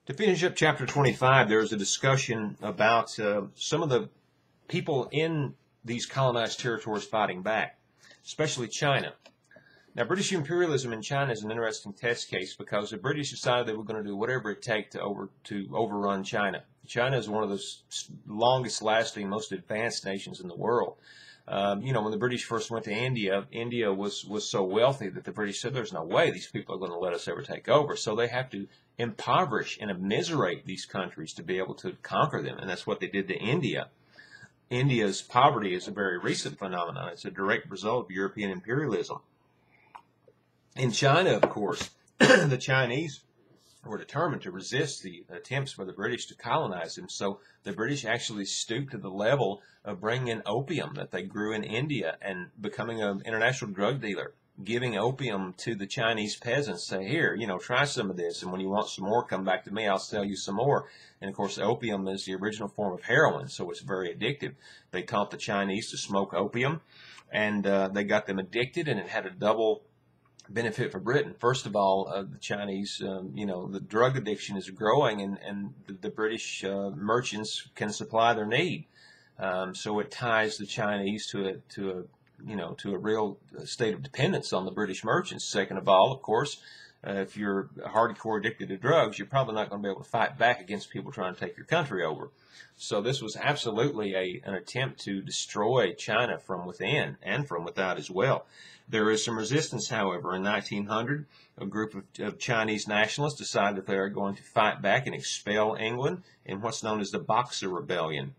To finish up chapter 25, there's a discussion about some of the people in these colonized territories fighting back, especially China. Now, British imperialism in China is an interesting test case because the British decided they were going to do whatever it takes to overrun China. China is one of the longest-lasting, most advanced nations in the world. When the British first went to India, India was so wealthy that the British said, there's no way these people are going to let us ever take over. So they have to impoverish and immiserate these countries to be able to conquer them. And that's what they did to India. India's poverty is a very recent phenomenon. It's a direct result of European imperialism. In China, of course, the Chinese were determined to resist the attempts for the British to colonize them. So the British actually stooped to the level of bringing in opium that they grew in India and becoming an international drug dealer, giving opium to the Chinese peasants, say, here, try some of this, and when you want some more, come back to me, I'll sell you some more. And of course, opium is the original form of heroin, so it's very addictive. They taught the Chinese to smoke opium, and they got them addicted, and it had a double benefit for Britain. First of all, the Chinese, the drug addiction is growing, and the British merchants can supply their need. So it ties the Chinese to a real state of dependence on the British merchants. Second of all, of course, if you're hardcore addicted to drugs, you're probably not going to be able to fight back against people trying to take your country over. So this was absolutely an attempt to destroy China from within and from without as well. There is some resistance, however. In 1900, a group of Chinese nationalists decided that they are going to fight back and expel England in what's known as the Boxer Rebellion.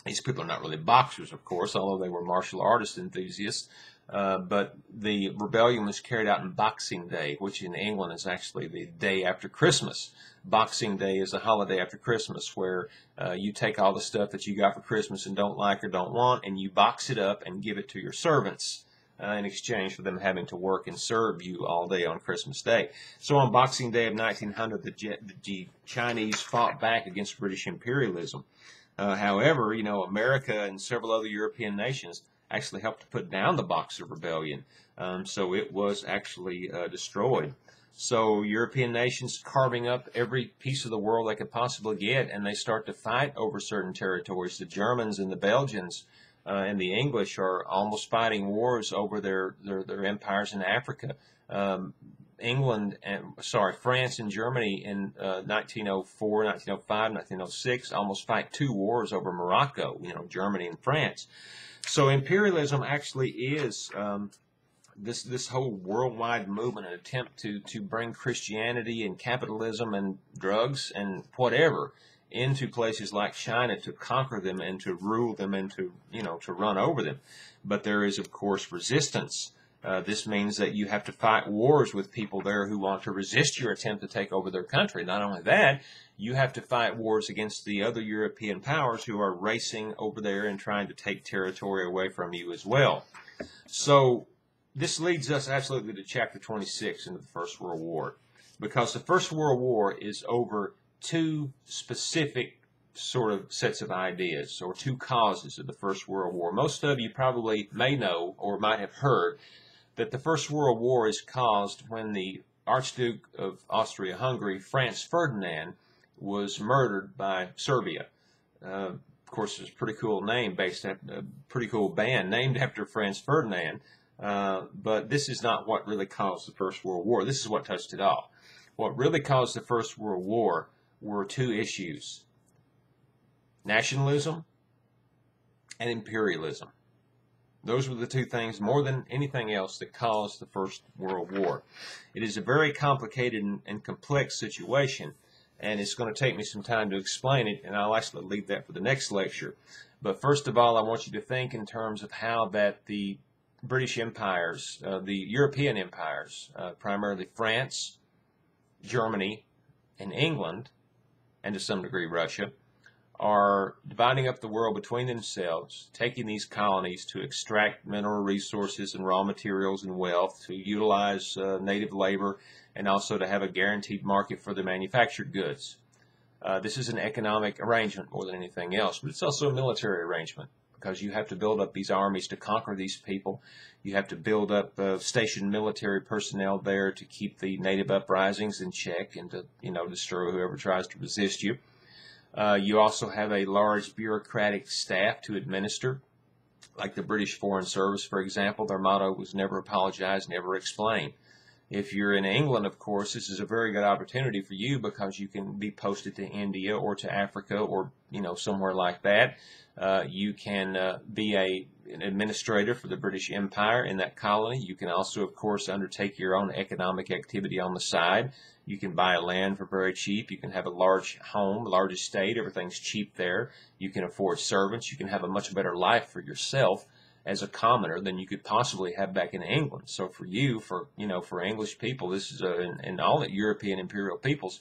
These people are not really boxers, of course, although they were martial artist enthusiasts. But the rebellion was carried out on Boxing Day, which in England is actually the day after Christmas. Boxing Day is a holiday after Christmas where you take all the stuff that you got for Christmas and don't like or don't want, and you box it up and give it to your servants in exchange for them having to work and serve you all day on Christmas Day. So on Boxing Day of 1900, the Chinese fought back against British imperialism. However, America and several other European nations actually helped to put down the Boxer Rebellion. So it was actually destroyed. So European nations carving up every piece of the world they could possibly get, and they start to fight over certain territories. The Germans and the Belgians and the English are almost fighting wars over their empires in Africa. France and Germany in 1904, 1905, 1906 almost fight two wars over Morocco, Germany and France. So imperialism actually is this whole worldwide movement, an attempt to bring Christianity and capitalism and drugs and whatever into places like China to conquer them and to rule them and to run over them. But there is, of course, resistance. This means that you have to fight wars with people there who want to resist your attempt to take over their country. Not only that, you have to fight wars against the other European powers who are racing over there and trying to take territory away from you as well. So this leads us absolutely to chapter 26 into the First World War, because the First World War is over two specific sort of sets of ideas, or two causes of the First World War. Most of you probably may know or might have heard that the First World War is caused when the Archduke of Austria-Hungary, Franz Ferdinand, was murdered by Serbia. Of course, it's a pretty cool name, a pretty cool band named after Franz Ferdinand, but this is not what really caused the First World War. This is what touched it all. What really caused the First World War were two issues: nationalism and imperialism. Those were the two things, more than anything else, that caused the First World War. It is a very complicated and complex situation, and it's going to take me some time to explain it, and I'll actually leave that for the next lecture. But first of all, I want you to think in terms of how that the British empires, the European empires, primarily France, Germany, and England, and to some degree Russia, are dividing up the world between themselves, taking these colonies to extract mineral resources and raw materials and wealth, to utilize native labor, and also to have a guaranteed market for the manufactured goods. This is an economic arrangement more than anything else, but it's also a military arrangement. because you have to build up these armies to conquer these people. You have to build up stationed military personnel there to keep the native uprisings in check and to, destroy whoever tries to resist you. You also have a large bureaucratic staff to administer, like the British Foreign Service, for example. Their motto was never apologize, never explain. If you're in England, of course, this is a very good opportunity for you because you can be posted to India or to Africa or, somewhere like that. You can be an administrator for the British Empire in that colony. You can also, of course, undertake your own economic activity on the side. You can buy land for very cheap. You can have a large home, large estate. Everything's cheap there. You can afford servants. You can have a much better life for yourself as a commoner than you could possibly have back in England. So for you, for English people, this is and all the European imperial peoples,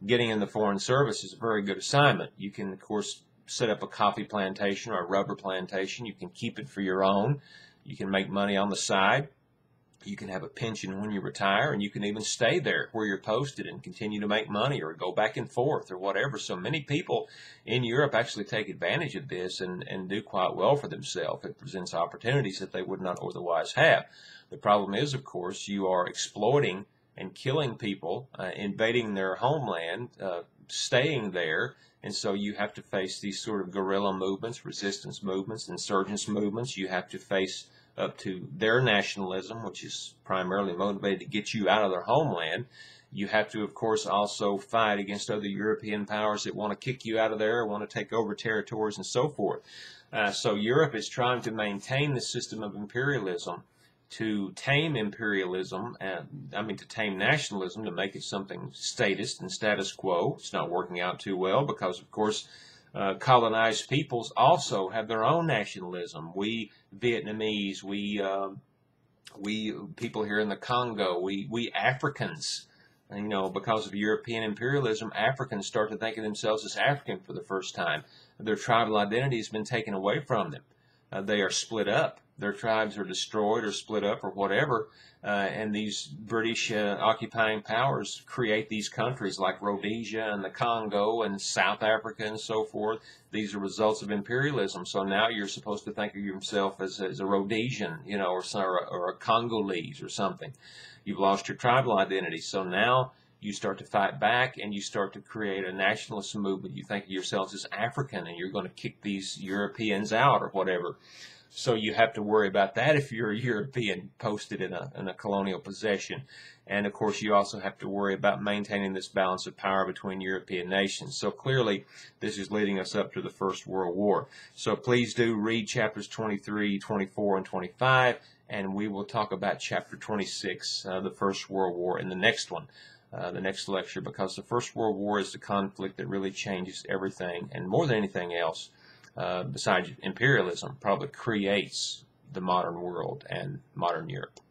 getting in the Foreign Service is a very good assignment. You can, of course, set up a coffee plantation or a rubber plantation. You can keep it for your own. You can make money on the side. You can have a pension when you retire, and you can even stay there where you're posted and continue to make money or go back and forth or whatever. So many people in Europe actually take advantage of this and do quite well for themselves. It presents opportunities that they would not otherwise have. The problem is, of course, you are exploiting and killing people, invading their homeland, staying there, and so you have to face these sort of guerrilla movements, resistance movements, insurgents movements. You have to face up to their nationalism, which is primarily motivated to get you out of their homeland. You have to, of course, also fight against other European powers that want to kick you out of there, want to take over territories, and so forth. So Europe is trying to maintain the system of imperialism, to tame imperialism, to tame nationalism, to make it something statist and status quo. It's not working out too well because, of course, colonized peoples also have their own nationalism. We Vietnamese, we people here in the Congo, we Africans, because of European imperialism, Africans start to think of themselves as African for the first time. Their tribal identity has been taken away from them. They are split up. Their tribes are destroyed or split up or whatever, and these British occupying powers create these countries like Rhodesia and the Congo and South Africa and so forth. These are results of imperialism. So now you're supposed to think of yourself as a Rhodesian, or a Congolese or something. You've lost your tribal identity. So now you start to fight back and you start to create a nationalist movement. You think of yourselves as African and you're going to kick these Europeans out or whatever. So you have to worry about that if you're a European posted in a colonial possession. And, of course, you also have to worry about maintaining this balance of power between European nations. So clearly, this is leading us up to the First World War. So please do read chapters 23, 24, and 25, and we will talk about chapter 26, the First World War, in the next one, the next lecture, because the First World War is the conflict that really changes everything, and more than anything else, besides imperialism, probably creates the modern world and modern Europe.